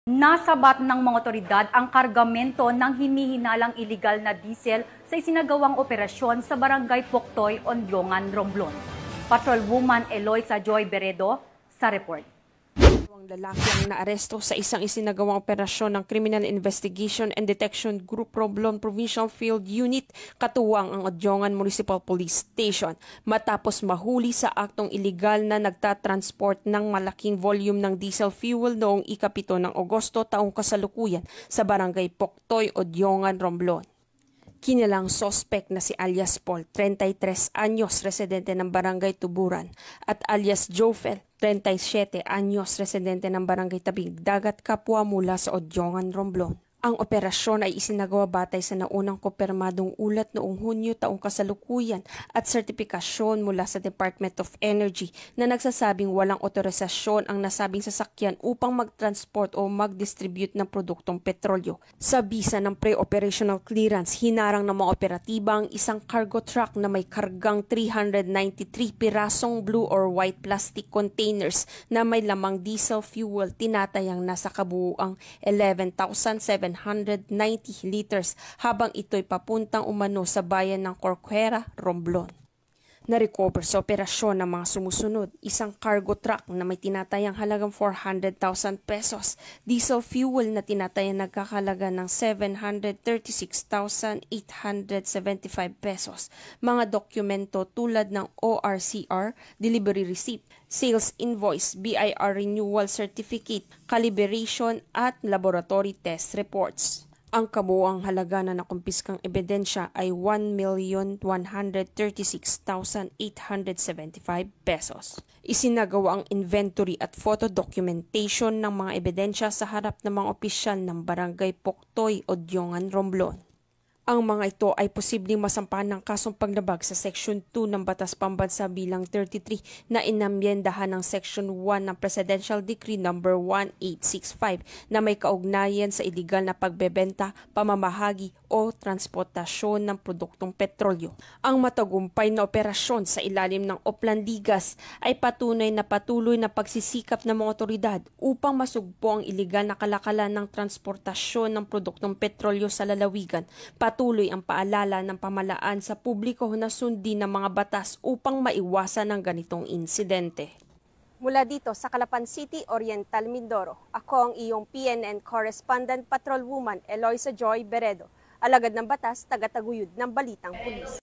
Nasabat ng mga otoridad ang kargamento ng hinihinalang iligal na diesel sa isinagawang operasyon sa Barangay Poktoy, Ondyongan, Romblon. Patrolwoman Eloisa Joy Beredo sa report. Ang lalaki ang naaresto sa isang isinagawang operasyon ng Criminal Investigation and Detection Group Romblon Provincial Field Unit katuwang ang Ondyongan Municipal Police Station matapos mahuli sa aktong iligal na nagtatransport ng malaking volume ng diesel fuel noong ika-7 ng Agosto taong kasalukuyan sa Barangay Poktoy, Ondyongan, Romblon. Kinilang sospek na si alias Paul, 33 anyos, residente ng Barangay Tuburan, at alias Jofel, 37 anyos, residente ng Barangay Tabing Dagat, Kapwa mula sa Ondyongan, Romblon. Ang operasyon ay isinagawa batay sa naunang kopirmadong ulat noong Hunyo taong kasalukuyan at sertipikasyon mula sa Department of Energy na nagsasabing walang otorisasyon ang nasabing sasakyan upang mag-transport o mag-distribute ng produktong petrolyo. Sa bisa ng pre-operational clearance, hinarang ng mga operatiba ang isang cargo truck na may kargang 393 pirasong blue or white plastic containers na may lamang diesel fuel tinatayang nasa kabuuang 11,790 liters habang ito'y papuntang umano sa bayan ng Corcuera, Romblon. Na-recover sa operasyon ng mga sumusunod, isang cargo truck na may tinatayang halagang 400,000 pesos, diesel fuel na tinatayang nagkakalaga ng 736,875 pesos, mga dokumento tulad ng ORCR, delivery receipt, sales invoice, BIR renewal certificate, calibration at laboratory test reports. Ang kabuuang halaga na nakumpiskang ebidensya ay 1,136,875 pesos. Isinagawa ang inventory at photo documentation ng mga ebidensya sa harap ng mga opisyal ng Barangay Poktoy, Ondyongan, Romblon. Ang mga ito ay posibleng masampahan ng kasong paglabag sa Section 2 ng Batas Pambansa bilang 33 na inamyendahan ng Section 1 ng Presidential Decree No. 1865 na may kaugnayan sa iligal na pagbebenta, pamamahagi o transportasyon ng produktong petrolyo. Ang matagumpay na operasyon sa ilalim ng Oplandigas ay patunay na patuloy na pagsisikap ng mga otoridad upang masugpo ang iligal na kalakalan ng transportasyon ng produktong petrolyo sa lalawigan. Patuloy ang paalala ng pamahalaan sa publiko na sundin ng mga batas upang maiwasan ang ganitong insidente. Mula dito sa Calapan City, Oriental Mindoro, ako ang iyong PNN Correspondent Patrolwoman Eloisa Joy Beredo, alagad ng batas, tagataguyod ng Balitang Pulis.